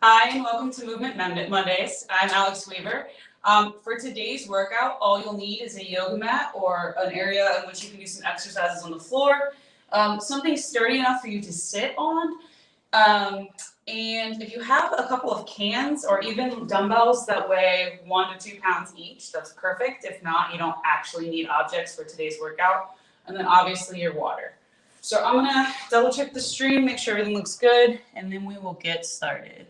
Hi, and welcome to Movement Mondays. I'm Alex Weaver. For today's workout, all you'll need is a yoga mat or an area in which you can do some exercises on the floor, something sturdy enough for you to sit on. And if you have a couple of cans or even dumbbells that weigh 1 to 2 pounds each, that's perfect. If not, you don't actually need objects for today's workout. And then obviously your water. So I'm gonna double check the stream, make sure everything looks good, and then we will get started.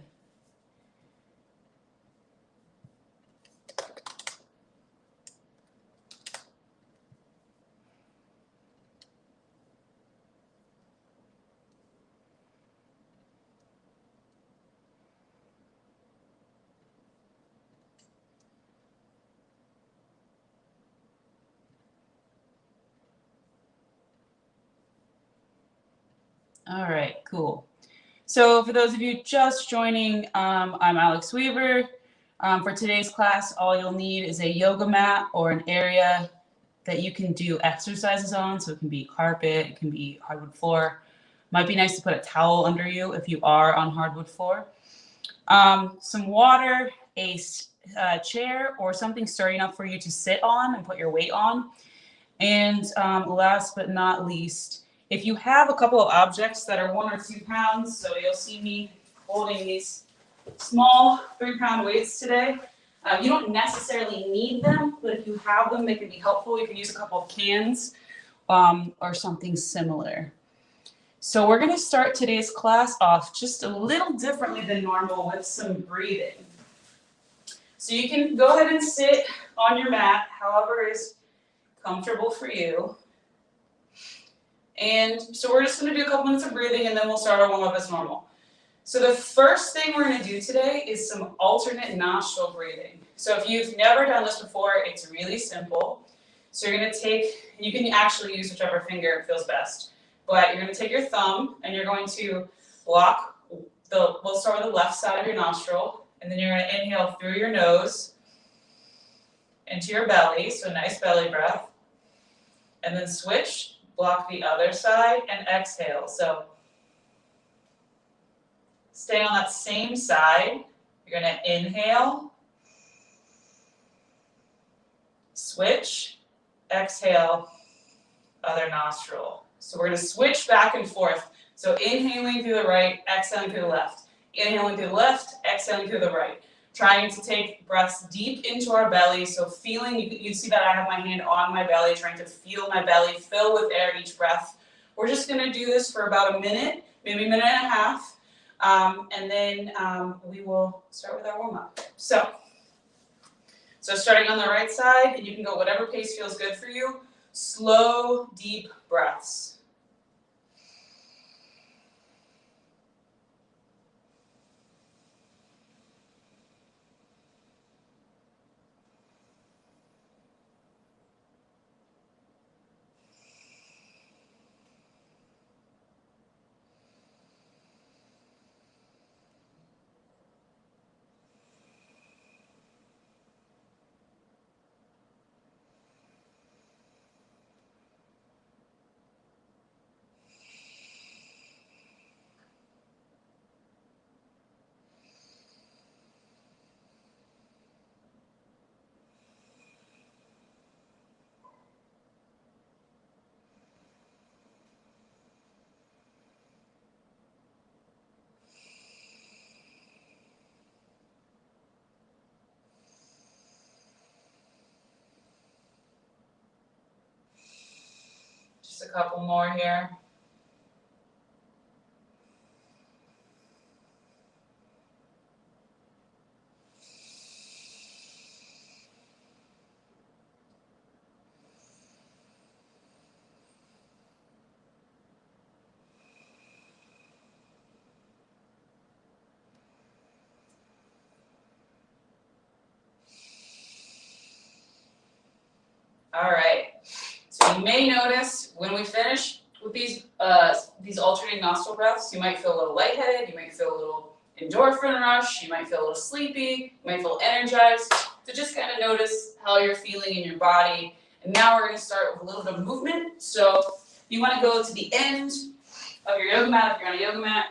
All right, cool. So for those of you just joining, I'm Alex Weaver. For today's class, all you'll need is a yoga mat or an area that you can do exercises on. So it can be carpet, it can be hardwood floor. Might be nice to put a towel under you if you are on hardwood floor. Some water, a chair, or something sturdy enough for you to sit on and put your weight on. And last but not least, if you have a couple of objects that are 1 or 2 pounds, so you'll see me holding these small 3-pound weights today. You don't necessarily need them, but if you have them, they can be helpful. You can use a couple of cans or something similar. So we're going to start today's class off just a little differently than normal with some breathing. So you can go ahead and sit on your mat, however is comfortable for you. And so we're just going to do a couple minutes of breathing and then we'll start our warm-up as normal. So the first thing we're going to do today is some alternate nostril breathing. So if you've never done this before, it's really simple. So you're going to take, you can actually use whichever finger feels best, but you're going to take your thumb and you're going to block we'll start with the left side of your nostril, and then you're going to inhale through your nose into your belly, so a nice belly breath, and then switch. Block the other side and exhale. So stay on that same side. You're going to inhale, switch, exhale, other nostril. So we're going to switch back and forth. So inhaling through the right, exhaling through the left. Inhaling through the left, exhaling through the right. Trying to take breaths deep into our belly. So feeling, you see that I have my hand on my belly, trying to feel my belly fill with air each breath. We're just going to do this for about a minute, maybe a minute and a half. And then we will start with our warm-up. So starting on the right side, and you can go whatever pace feels good for you. Slow, deep breaths. Just a couple more here. All right. So you may notice when we finish with these alternating nostril breaths, you might feel a little lightheaded, you might feel a little endorphin rush, you might feel a little sleepy, you might feel energized. So just kind of notice how you're feeling in your body. And now we're going to start with a little bit of movement. So you want to go to the end of your yoga mat, if you're on a yoga mat,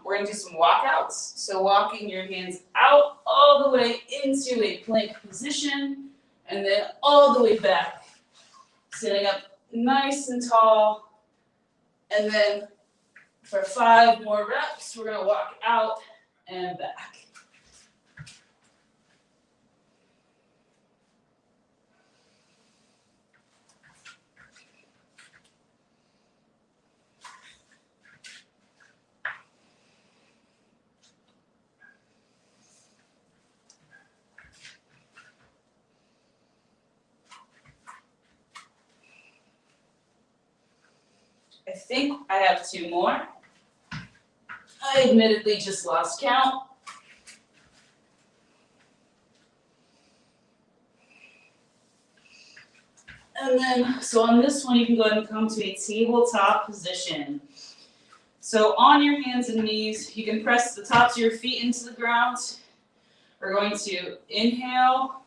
we're going to do some walkouts. So walking your hands out all the way into a plank position and then all the way back. Sitting up nice and tall. And then for 5 more reps, we're going to walk out and back. I think I have 2 more. I admittedly just lost count. And then, so on this one, you can go ahead and come to a tabletop position. So on your hands and knees, you can press the tops of your feet into the ground. We're going to inhale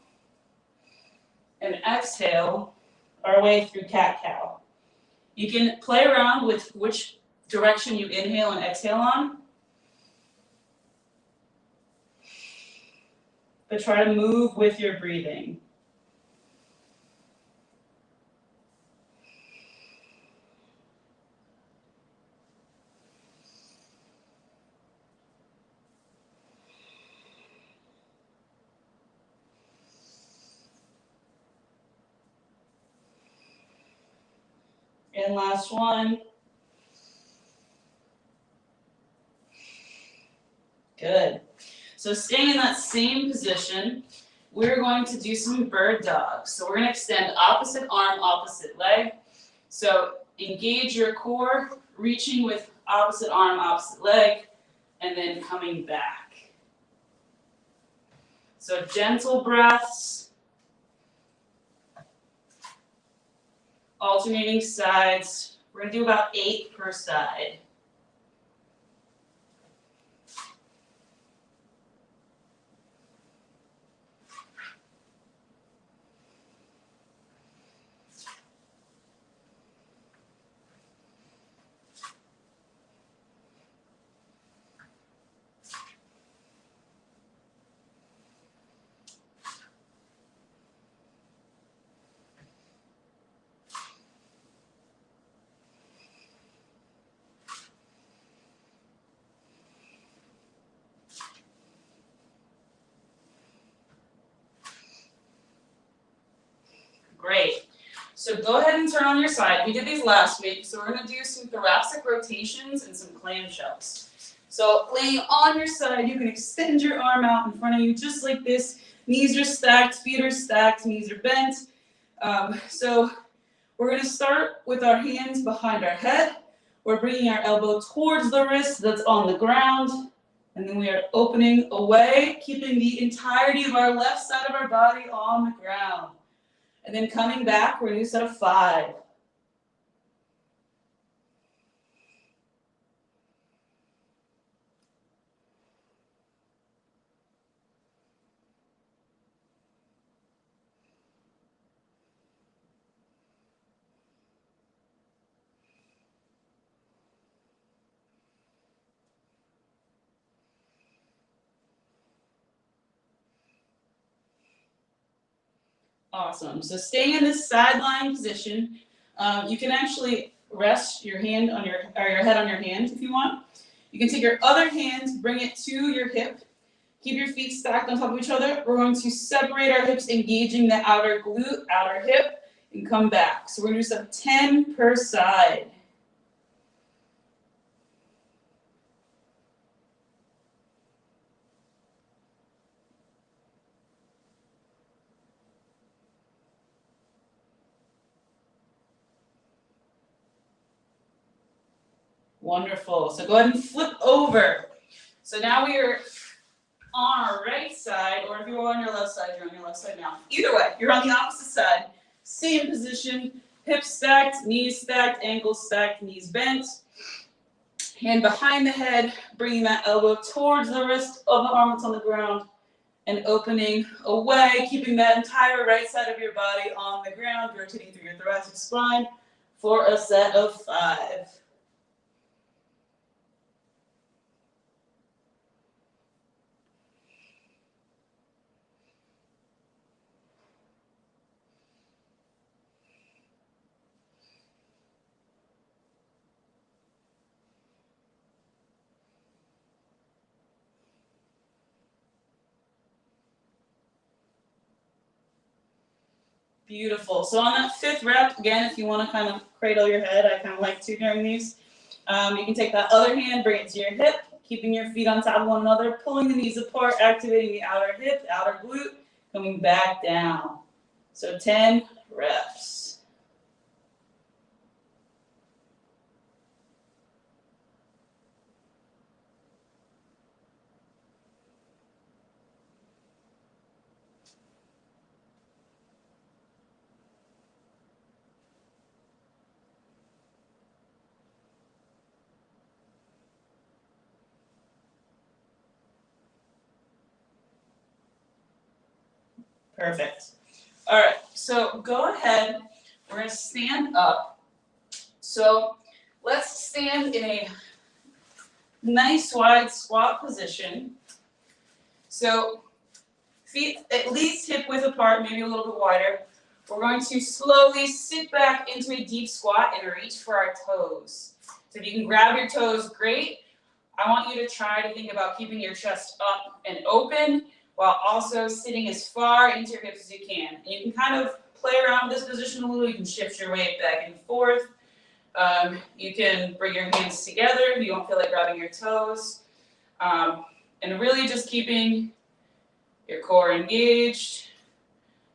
and exhale our way through cat-cow. You can play around with which direction you inhale and exhale on. But try to move with your breathing. And last one. Good. So staying in that same position, we're going to do some bird dogs. So we're going to extend opposite arm, opposite leg. So engage your core, reaching with opposite arm, opposite leg, and then coming back. So gentle breaths, alternating sides. We're going to do about 8 per side. Great. So go ahead and turn on your side. We did these last week, so we're going to do some thoracic rotations and some clamshells. So laying on your side, you can extend your arm out in front of you just like this. Knees are stacked, feet are stacked, knees are bent. So we're going to start with our hands behind our head. We're bringing our elbow towards the wrist that's on the ground. And then we are opening away, keeping the entirety of our left side of our body on the ground. And then coming back, we're going to do a set of 5. Awesome. So staying in this sideline position, you can actually rest your hand on your head on your hand if you want. You can take your other hand, bring it to your hip. Keep your feet stacked on top of each other. We're going to separate our hips, engaging the outer glute, outer hip, and come back. So we're going to do some 10 per side. Wonderful. So go ahead and flip over. So now we are on our right side, or if you're on your left side, you're on your left side now. Either way, you're on the opposite side. Same position, hips stacked, knees stacked, ankles stacked, knees bent. Hand behind the head, bringing that elbow towards the wrist of the arm that's on the ground, and opening away, keeping that entire right side of your body on the ground, rotating through your thoracic spine for a set of 5. Beautiful. So on that 5th rep, again, if you want to kind of cradle your head, I kind of like to during these. You can take that other hand, bring it to your hip, keeping your feet on top of one another, pulling the knees apart, activating the outer hip, outer glute, coming back down. So 10 reps. Perfect. All right, so go ahead. We're going to stand up. So let's stand in a nice wide squat position. So feet at least hip width apart, maybe a little bit wider. We're going to slowly sit back into a deep squat and reach for our toes. So if you can grab your toes, great. I want you to try to think about keeping your chest up and open while also sitting as far into your hips as you can. And you can kind of play around with this position a little. You can shift your weight back and forth. You can bring your hands together if you don't feel like grabbing your toes. And really just keeping your core engaged.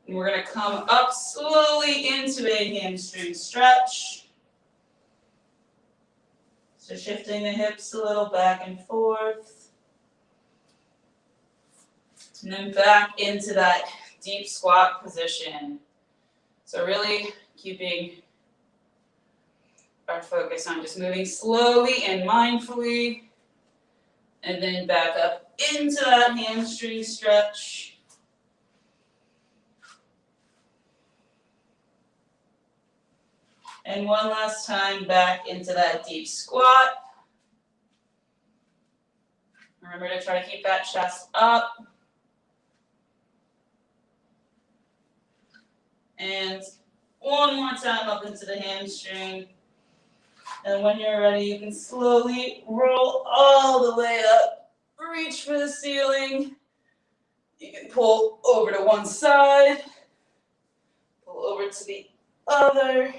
And we're going to come up slowly into a hamstring stretch. So shifting the hips a little back and forth. And then back into that deep squat position. So really keeping our focus on just moving slowly and mindfully. And then back up into that hamstring stretch. And one last time back into that deep squat. Remember to try to keep that chest up. And one more time up into the hamstring. And when you're ready, you can slowly roll all the way up. Reach for the ceiling. You can pull over to one side. Pull over to the other.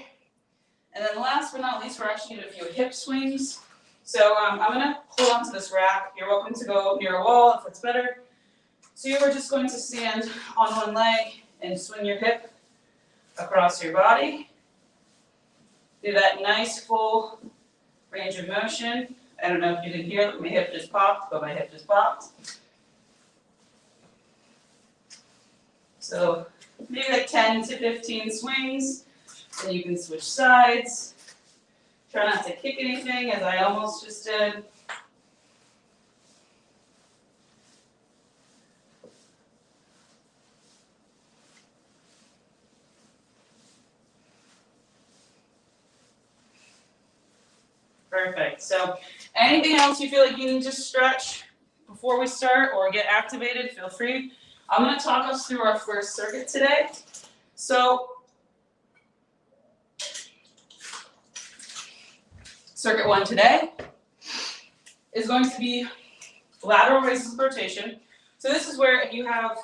And then last but not least, we're actually going to do a few hip swings. So I'm going to hold onto this rack. You're welcome to go near a wall if it's better. So you are just going to stand on one leg and swing your hip across your body. Do that nice full range of motion. I don't know if you can hear that my hip just popped, but my hip just popped. So maybe like 10 to 15 swings. Then you can switch sides. Try not to kick anything, as I almost just did. Perfect. So anything else you feel like you need to stretch before we start or get activated, feel free. I'm going to talk us through our first circuit today. So circuit 1 today is going to be lateral raises with rotation. So this is where if you have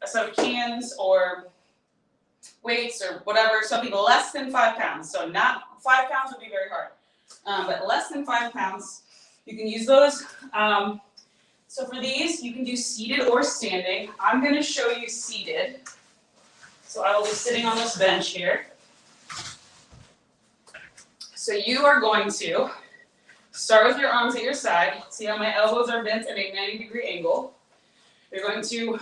a set of cans or weights or whatever, some people less than 5 pounds. So not 5 pounds would be very hard. But less than 5 pounds, you can use those. So for these, you can do seated or standing. I'm going to show you seated. So I will be sitting on this bench here. So you are going to start with your arms at your side. See how my elbows are bent at a 90-degree angle. You're going to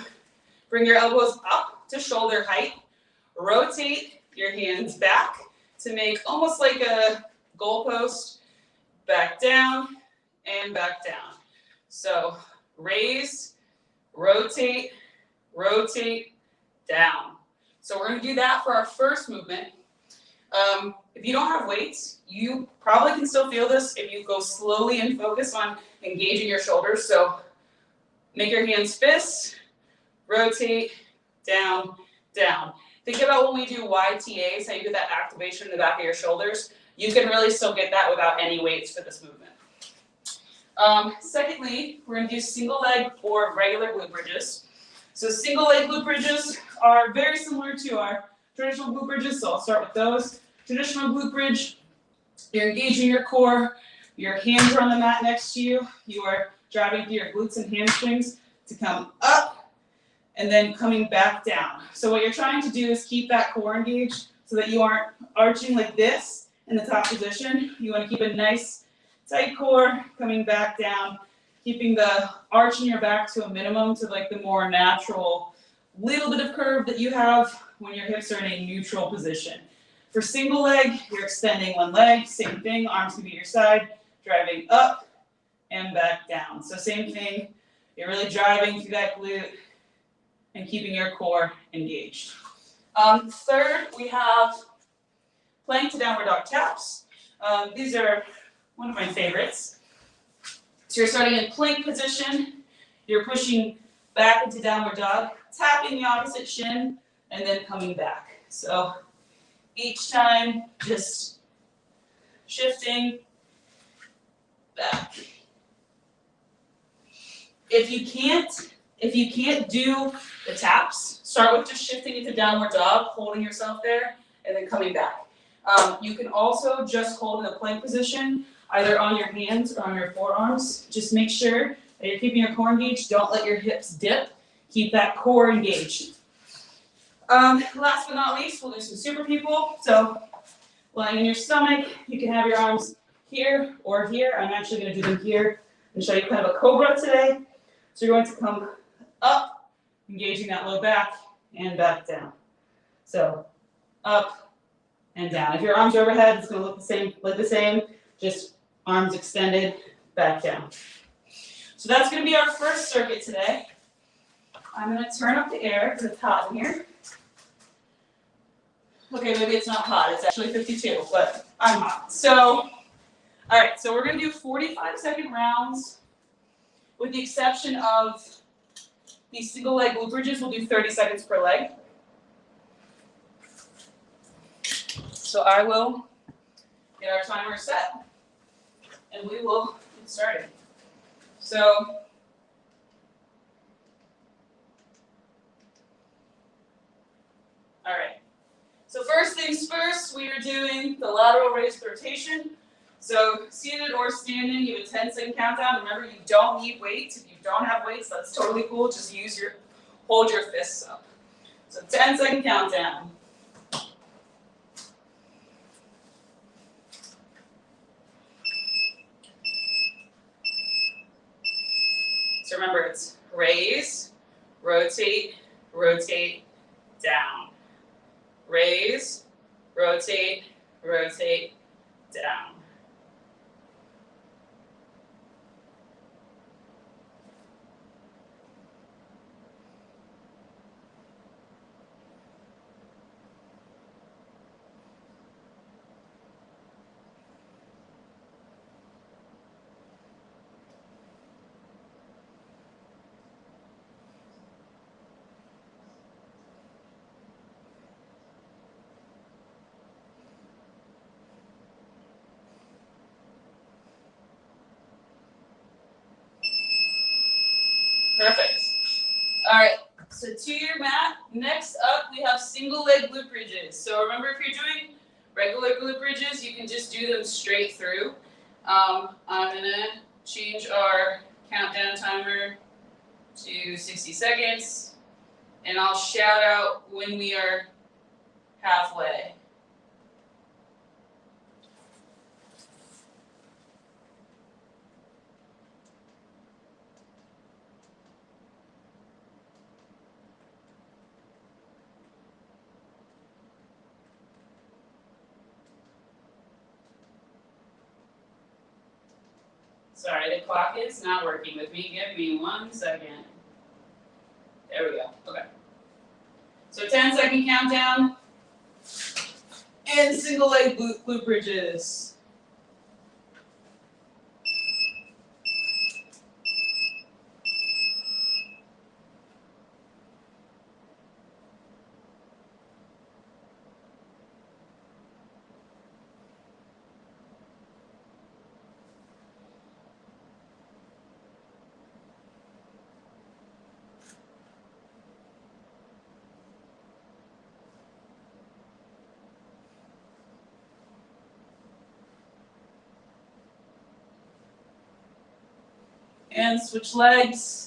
bring your elbows up to shoulder height. Rotate your hands back to make almost like a goalpost. Back down and back down. So raise, rotate, rotate, down. So we're going to do that for our first movement. If you don't have weights, you probably can still feel this if you go slowly and focus on engaging your shoulders. So make your hands fists, rotate, down, down. Think about when we do YTAs, how you get that activation in the back of your shoulders. You can really still get that without any weights for this movement. Secondly, we're going to do single leg or regular glute bridges. So single leg glute bridges are very similar to our traditional glute bridges, so I'll start with those. Traditional glute bridge, you're engaging your core, your hands are on the mat next to you, you are driving through your glutes and hamstrings to come up and then coming back down. So what you're trying to do is keep that core engaged so that you aren't arching like this in the top position. You want to keep a nice tight core coming back down, keeping the arch in your back to a minimum, to like the more natural little bit of curve that you have when your hips are in a neutral position. For single leg, you're extending one leg, same thing, arms can be at your side, driving up and back down. So same thing, you're really driving through that glute and keeping your core engaged. Third, we have plank to downward dog taps. These are one of my favorites. So you're starting in plank position, you're pushing back into downward dog, tapping the opposite shin, and then coming back. So each time, just shifting back. If you can't do the taps, start with just shifting into downward dog, holding yourself there, and then coming back. You can also just hold in a plank position, either on your hands or on your forearms. Just make sure that you're keeping your core engaged. Don't let your hips dip. Keep that core engaged. Last but not least, we'll do some super people. So lying in your stomach, you can have your arms here or here. I'm actually going to do them here and show you kind of a cobra today. So you're going to come up, engaging that low back, and back down. So up and down. If your arms are overhead, it's going to look the same, just arms extended, back down. So that's going to be our first circuit today. I'm going to turn up the air because it's hot in here. Okay, maybe it's not hot, it's actually 52, but I'm hot. So, all right, so we're going to do 45-second rounds, with the exception of these single leg glute bridges. We'll do 30 seconds per leg. So I will get our timer set, and we will get started. So, all right. So first things first, we are doing the lateral raised rotation. So seated or standing, you have a 10-second countdown. Remember, you don't need weights. If you don't have weights, that's totally cool. Just hold your fists up. So 10-second countdown. So remember, it's raise, rotate, rotate, down. Raise, rotate, rotate, down. Perfect. All right, so to your mat. Next up, we have single leg glute bridges. So remember, if you're doing regular glute bridges, you can just do them straight through. I'm gonna change our countdown timer to 60 seconds, and I'll shout out when we are halfway. Sorry, the clock is not working with me. Give me 1 second. There we go. Okay. So 10-second countdown. And single leg glute bridges. And switch legs.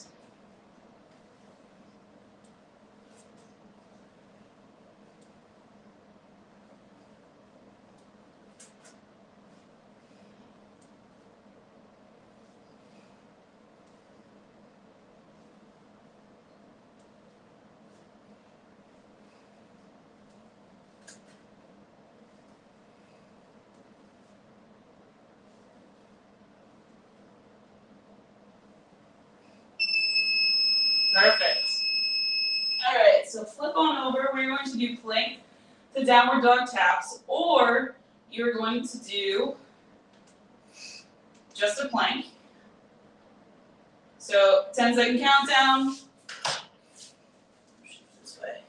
Perfect. All right, so flip on over. We're going to do plank to downward dog taps, or you're going to do just a plank. So 10-second countdown. This way.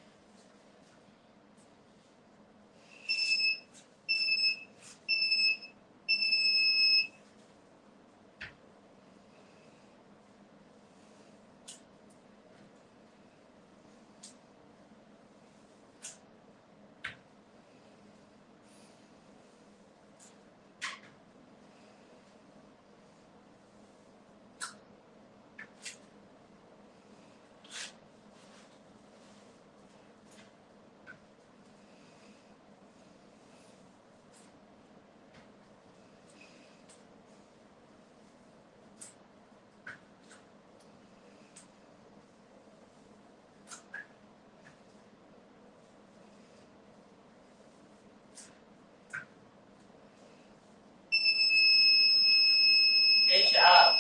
Great job.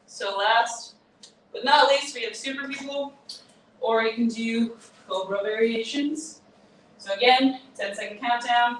So last but not least, we have super people, or you can do cobra variations. So again, 10-second countdown.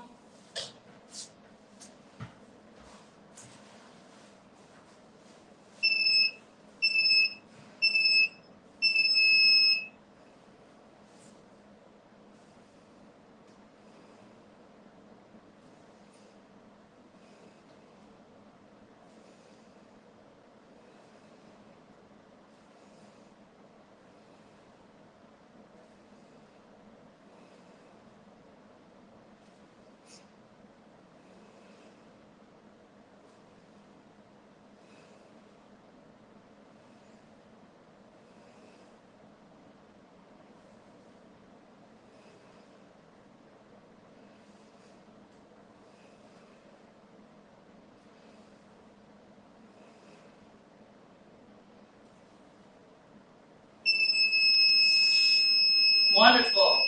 Wonderful.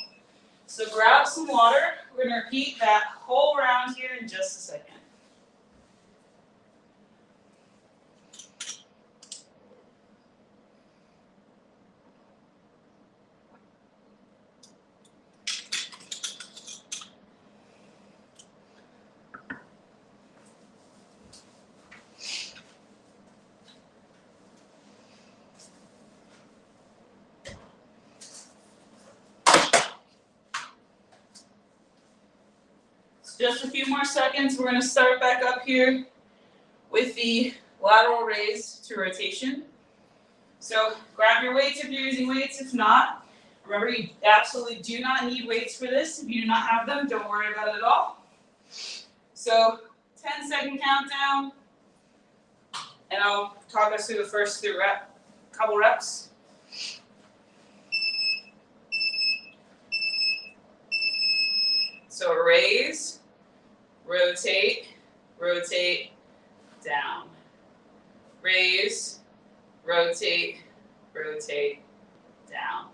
So grab some water. We're going to repeat that whole round here in just a second. Just a few more seconds. We're going to start back up here with the lateral raise to rotation. So grab your weights if you're using weights. If not, remember you absolutely do not need weights for this. If you do not have them, don't worry about it at all. So 10-second countdown, and I'll talk us through the first couple reps. So raise, rotate, rotate, down. Raise, rotate, rotate, down.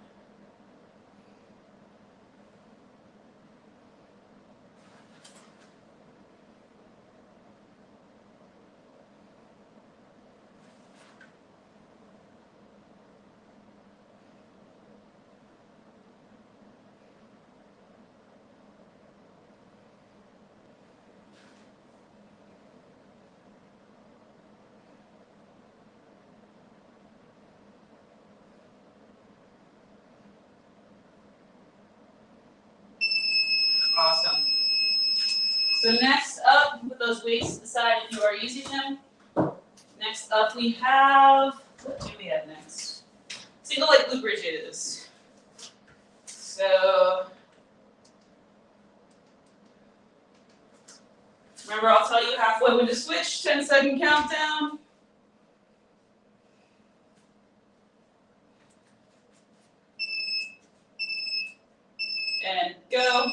Awesome. So next up, put those weights to the side if you are using them. Next up we have, what do we have next? Single leg glute bridges. So, remember I'll tell you halfway when to switch, 10-second countdown. and go.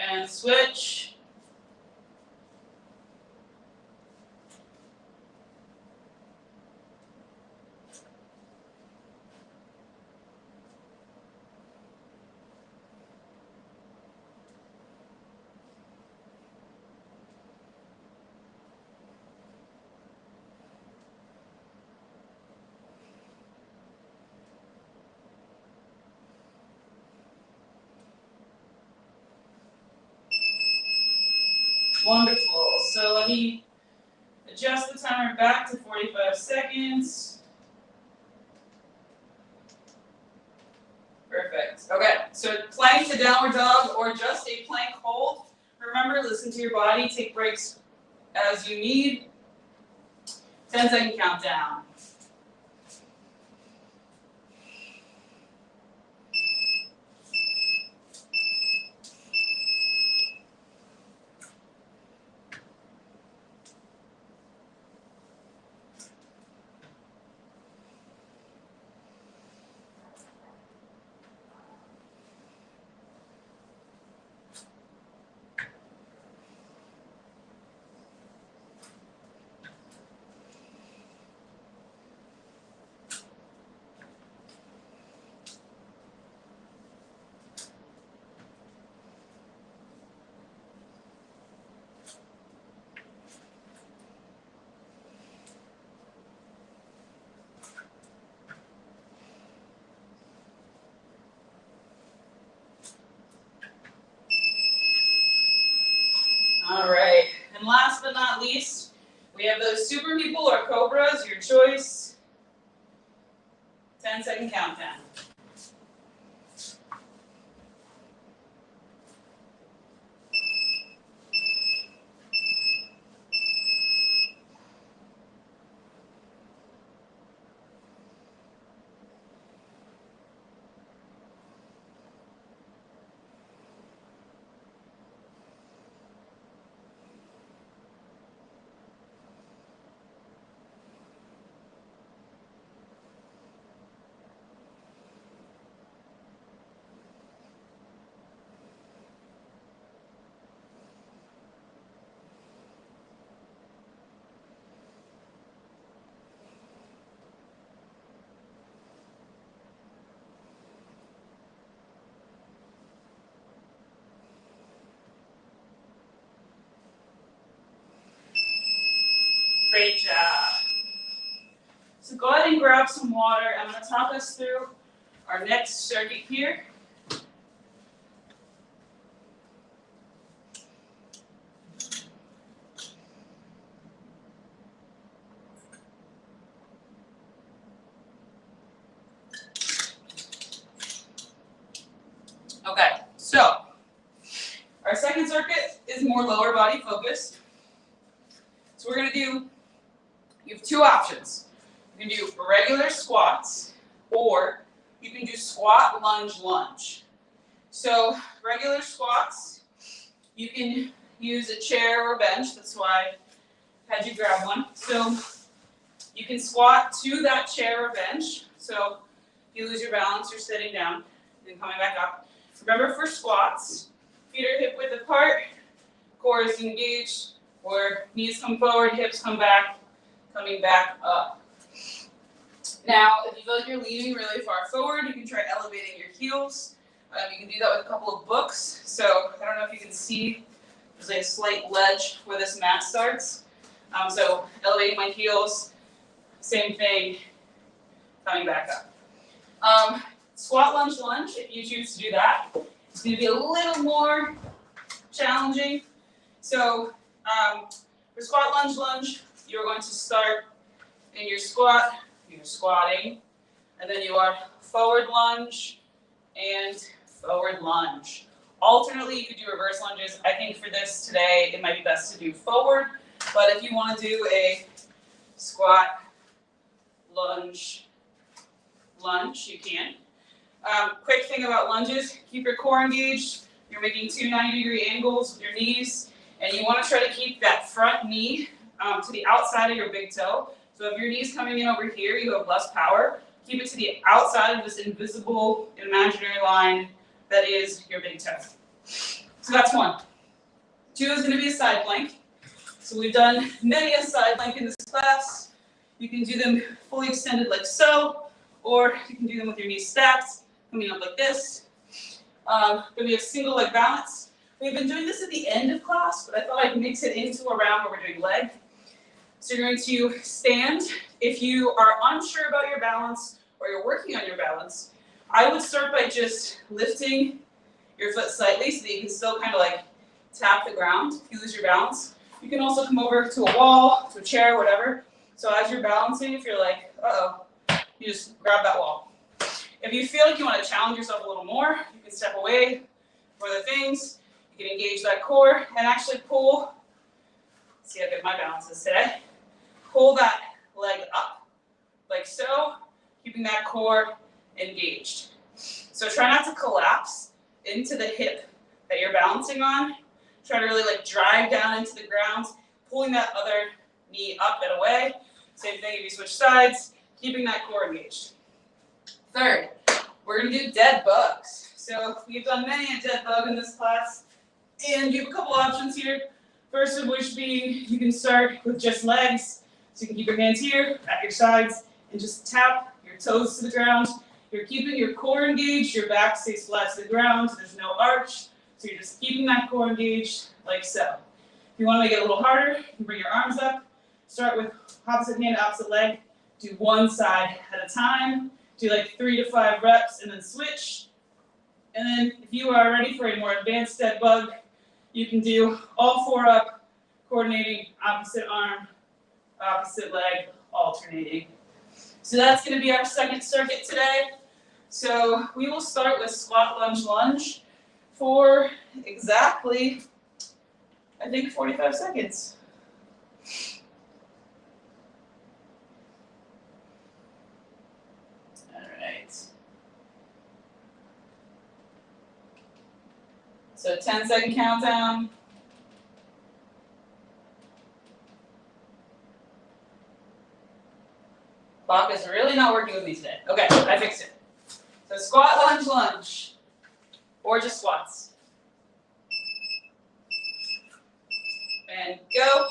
And switch. Wonderful. So let me adjust the timer back to 45 seconds. Perfect. Okay, so plank to downward dog or just a plank hold. Remember, listen to your body. Take breaks as you need. 10-second countdown. All right, and last but not least, we have those super people or cobras, your choice. 10-second countdown. Great job. So go ahead and grab some water. I'm going to talk us through our next circuit here. Okay, so our second circuit is more lower body focused. So we're going to do, you have two options. You can do regular squats, or you can do squat, lunge, lunge. So regular squats, you can use a chair or bench. That's why I had you grab one. So you can squat to that chair or bench. So if you lose your balance, you're sitting down and coming back up. Remember, for squats, feet are hip width apart, core is engaged, or knees come forward, hips come back, coming back up. Now, if you feel like you're leaning really far forward, you can try elevating your heels. You can do that with a couple of books. So I don't know if you can see, there's like a slight ledge where this mat starts. So elevating my heels, same thing, coming back up. Squat, lunge, lunge, if you choose to do that. It's going to be a little more challenging. So for squat, lunge, lunge, you're going to start in your squat, you're squatting, and then you are forward lunge and forward lunge. Alternately, you could do reverse lunges. I think for this today, it might be best to do forward. But if you want to do a squat, lunge, you can. Quick thing about lunges, keep your core engaged. You're making two 90-degree angles with your knees, and you want to try to keep that front knee to the outside of your big toe. So if your knee's coming in over here, you have less power. Keep it to the outside of this invisible imaginary line that is your big toe. So that's one. Two is going to be a side plank. So we've done many a side plank in this class. You can do them fully extended like so, or you can do them with your knees stacked, coming up like this. Then we have single leg balance. We've been doing this at the end of class, but I thought I'd mix it into a round where we're doing leg. So you're going to stand. If you are unsure about your balance or you're working on your balance, I would start by just lifting your foot slightly so that you can still kind of like tap the ground if you lose your balance. You can also come over to a wall, to a chair, whatever. So as you're balancing, if you're like, uh-oh, you just grab that wall. If you feel like you want to challenge yourself a little more, you can step away from other things. You can engage that core and actually pull. Let's see how good my balance is today. Pull that leg up, like so, keeping that core engaged. So try not to collapse into the hip that you're balancing on. Try to really like drive down into the ground, pulling that other knee up and away. Same thing if you switch sides, keeping that core engaged. Third, we're going to do dead bugs. So we've done many a dead bug in this class, and you have a couple options here. First of which being you can start with just legs. So you can keep your hands here, at your sides, and just tap your toes to the ground. You're keeping your core engaged, your back stays flat to the ground, there's no arch. So you're just keeping that core engaged like so. If you want to make it a little harder, you can bring your arms up. Start with opposite hand, opposite leg. Do one side at a time. Do like 3 to 5 reps and then switch. And then if you are ready for a more advanced dead bug, you can do all 4 up, coordinating opposite arm, opposite leg, alternating. So that's going to be our second circuit today. So we will start with squat, lunge for exactly, I think, 45 seconds. All right. So 10-second countdown. Clock is really not working with me today. Okay, I fixed it. So squat, lunge, or just squats. And go.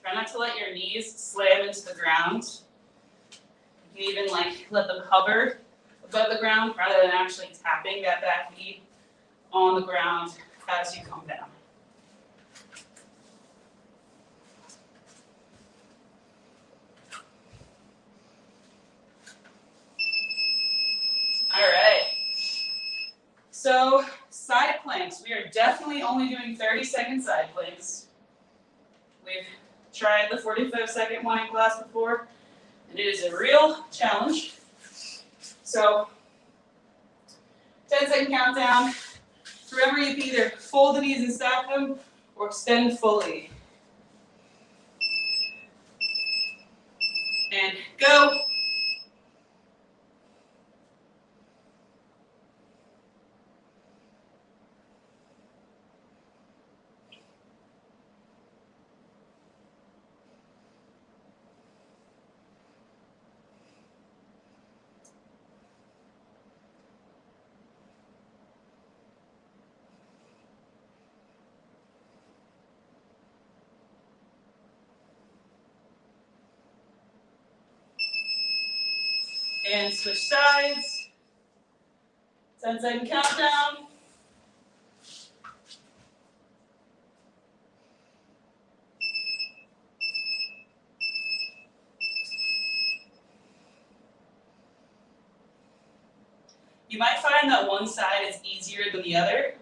Try not to let your knees slam into the ground. You can even like let them hover above the ground rather than actually tapping that back knee on the ground as you come down. All right. So side planks. We are definitely only doing 30-second side planks. We've tried the 45-second one in class before, and it is a real challenge. So 10-second countdown. Remember, you can either fold the knees and stack them or extend fully. And go. And switch sides. 10-second countdown. You might find that one side is easier than the other,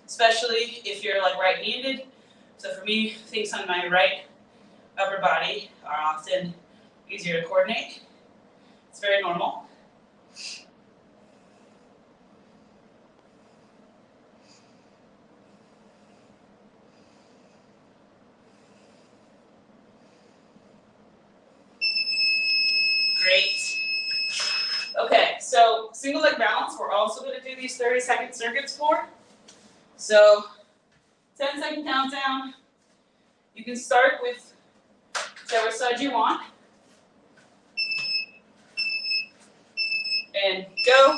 especially if you're like right-handed. So for me, things on my right upper body are often easier to coordinate. It's very normal. Great. Okay, so single leg balance, we're also going to do these 30-second circuits for. So 10-second countdown. You can start with whichever side you want. And go.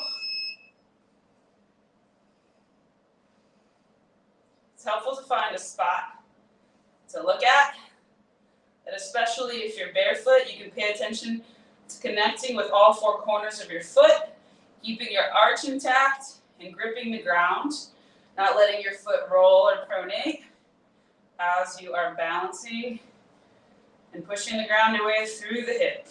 It's helpful to find a spot to look at. And especially if you're barefoot, you can pay attention to connecting with all four corners of your foot, keeping your arch intact and gripping the ground, not letting your foot roll or pronate as you are balancing and pushing the ground away through the hip.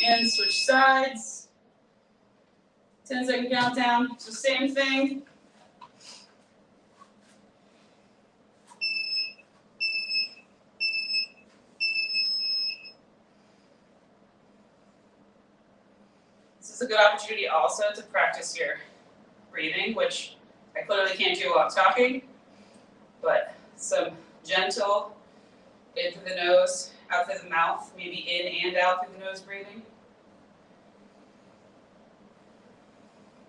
And switch sides. 10-second countdown, so same thing. This is a good opportunity also to practice your breathing, which I clearly can't do while I'm talking, but some gentle in through the nose, out through the mouth, maybe in and out through the nose breathing.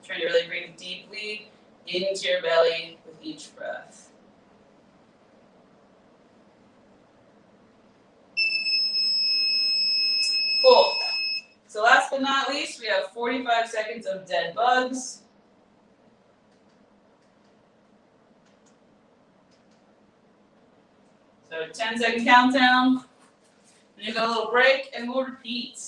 Trying to really breathe deeply into your belly with each breath. Cool. So last but not least, we have 45 seconds of dead bugs. So 10-second countdown. Then you got a little break and we'll repeat.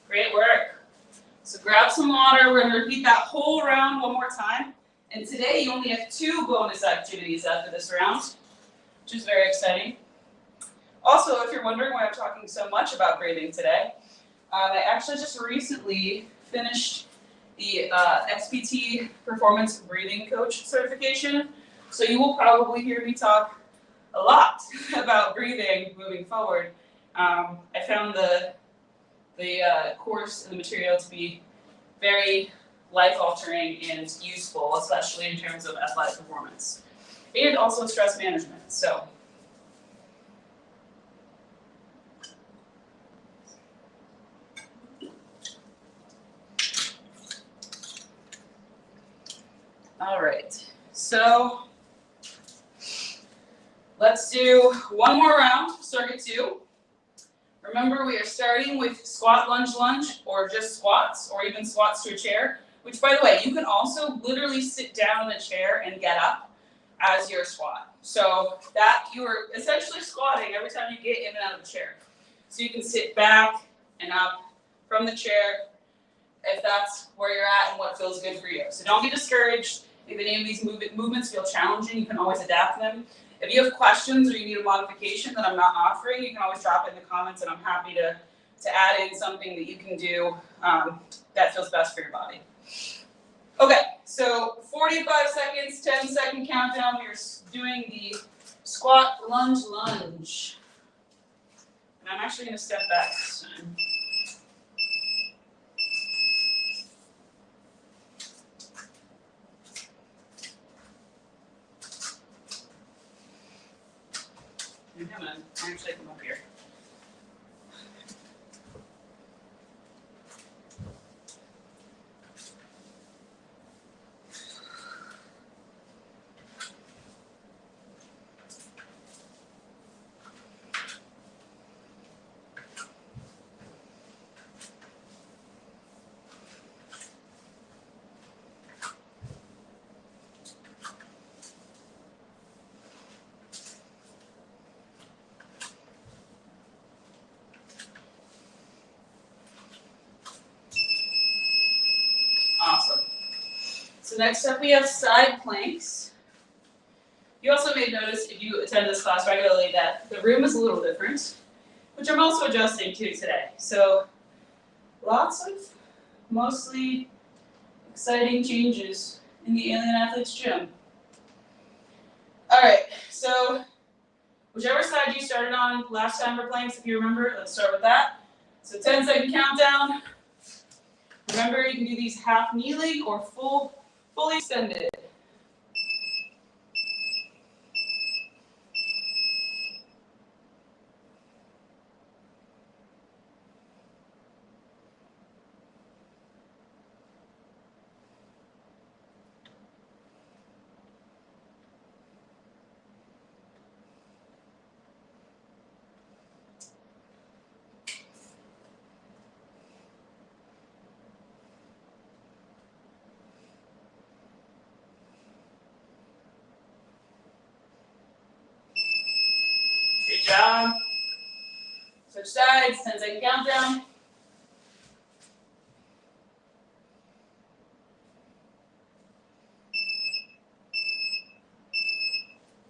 Great work. So grab some water. We're going to repeat that whole round one more time. And today you only have 2 bonus activities after this round, which is very exciting. Also, if you're wondering why I'm talking so much about breathing today, I actually just recently finished the XPT Performance Breathing Coach certification. So you will probably hear me talk a lot about breathing moving forward. I found the course and the material to be very life-altering and useful, especially in terms of athletic performance, and also stress management. So, all right. So let's do one more round, circuit 2. Remember, we are starting with squat, lunge, lunge, or just squats, or even squats to a chair, which, by the way, you can also literally sit down in a chair and get up as your squat. So that you are essentially squatting every time you get in and out of the chair. So you can sit back and up from the chair if that's where you're at and what feels good for you. So don't be discouraged. If any of these movements feel challenging, you can always adapt them. If you have questions or you need a modification that I'm not offering, you can always drop it in the comments, and I'm happy to add in something that you can do that feels best for your body. Okay, so 45 seconds, 10-second countdown. We're doing the squat, lunge, lunge. And I'm actually going to step back this time. So next up we have side planks. You also may notice if you attend this class regularly that the room is a little different, which I'm also adjusting to today. So lots of mostly exciting changes in the Alien Athletes gym. All right, so whichever side you started on last time for planks, if you remember, let's start with that. So 10-second countdown. Remember, you can do these half kneeling or fully extended. Good job. Switch sides, 10-second countdown.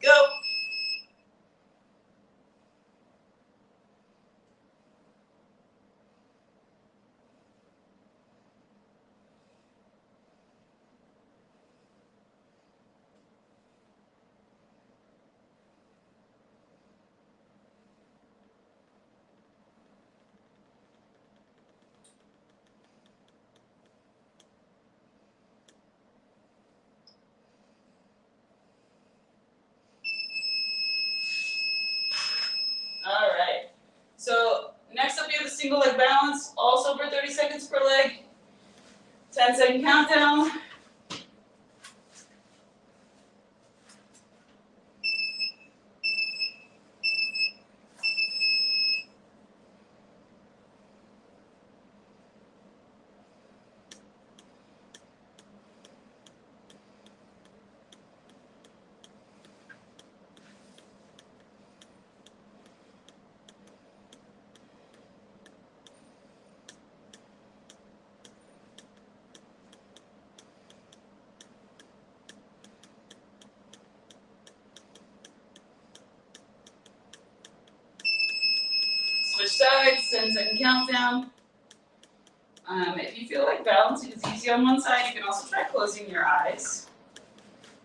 Go. All right. So next up we have the single leg balance, also for 30 seconds per leg. 10-second countdown. Switch sides, 10-second countdown. If you feel like balancing is easy on one side, you can also try closing your eyes.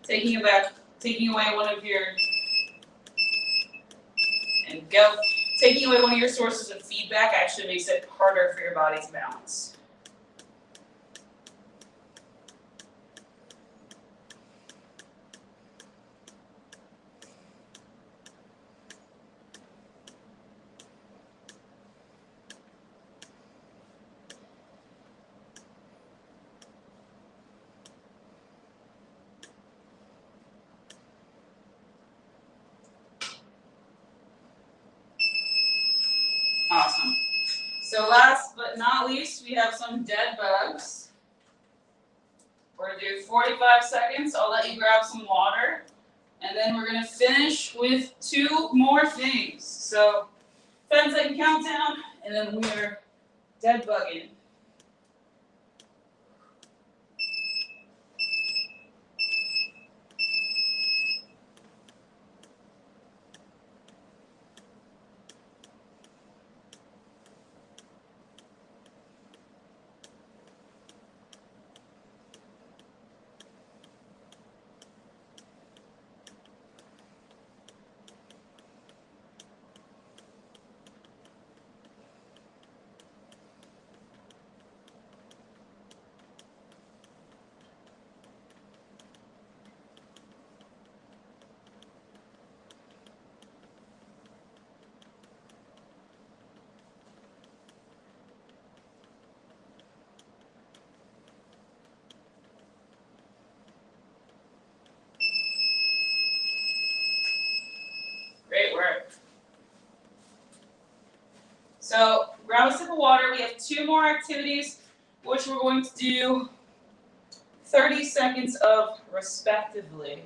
Taking away one of your, and go. Taking away one of your sources of feedback actually makes it harder for your body to balance. Awesome. So last but not least, we have some dead bugs. We're going to do 45 seconds. I'll let you grab some water. And then we're going to finish with 2 more things. So 10-second countdown, and then we're dead bugging. Great work. So grab a sip of water. We have 2 more activities, which we're going to do 30 seconds of respectively.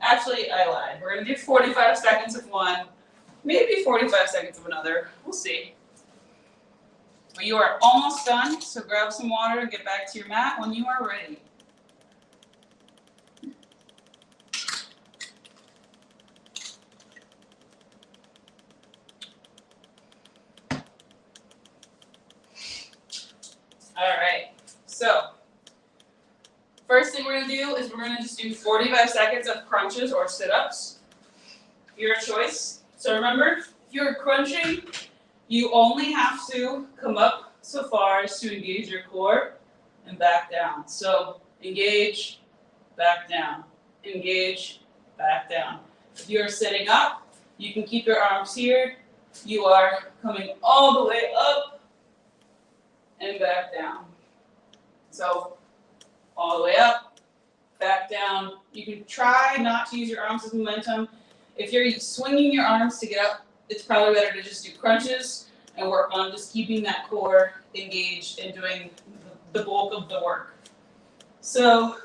Actually, I lied. We're going to do 45 seconds of one, maybe 45 seconds of another. We'll see. But you are almost done, so grab some water and get back to your mat when you are ready. So first thing we're going to do is we're going to just do 45 seconds of crunches or sit-ups. Your choice. So remember, if you're crunching, you only have to come up so far as to engage your core and back down. So engage, back down, engage, back down. If you're sitting up, you can keep your arms here. You are coming all the way up and back down. So all the way up, back down. You can try not to use your arms as momentum. If you're swinging your arms to get up, it's probably better to just do crunches and work on just keeping that core engaged and doing the bulk of the work. So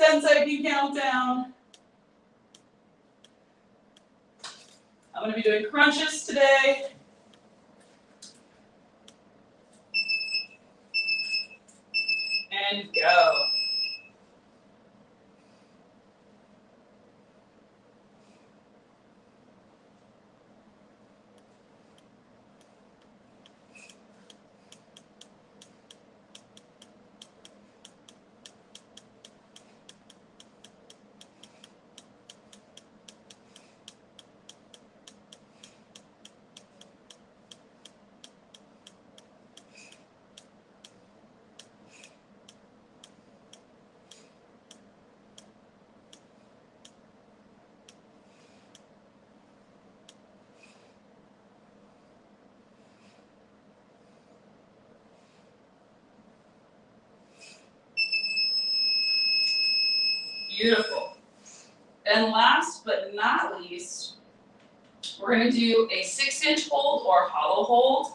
10-second countdown. I'm going to be doing crunches today. And go. Beautiful. And last but not least, we're going to do a 6-inch hold or hollow hold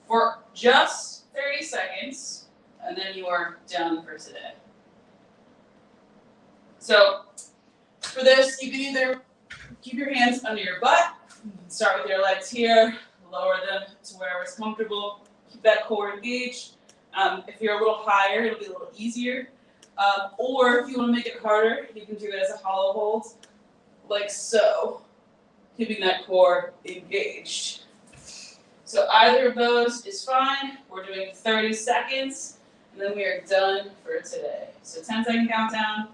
for just 30 seconds, and then you are done for today. So for this, you can either keep your hands under your butt, start with your legs here, lower them to wherever's comfortable, keep that core engaged. If you're a little higher, it'll be a little easier. Or if you want to make it harder, you can do it as a hollow hold, like so, keeping that core engaged. So either of those is fine. We're doing 30 seconds, and then we are done for today. So 10-second countdown.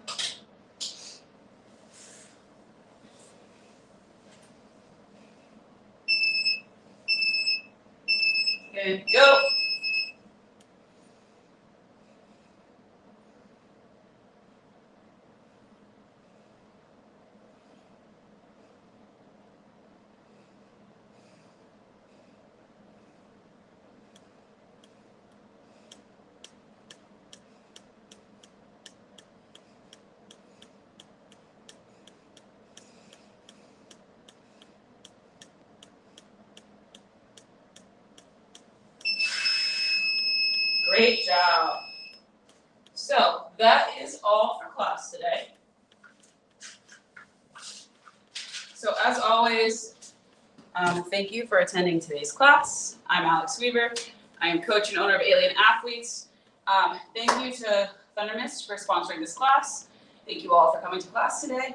And go. Great job. So that is all for class today. So as always, thank you for attending today's class. I'm Alex Weaver. I am coach and owner of Alien Athletes. Thank you to Thunder Mist for sponsoring this class. Thank you all for coming to class today.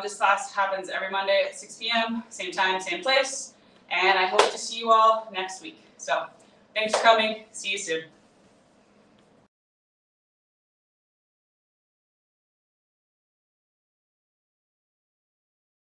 This class happens every Monday at 6 p.m., same time, same place. And I hope to see you all next week. So thanks for coming. See you soon.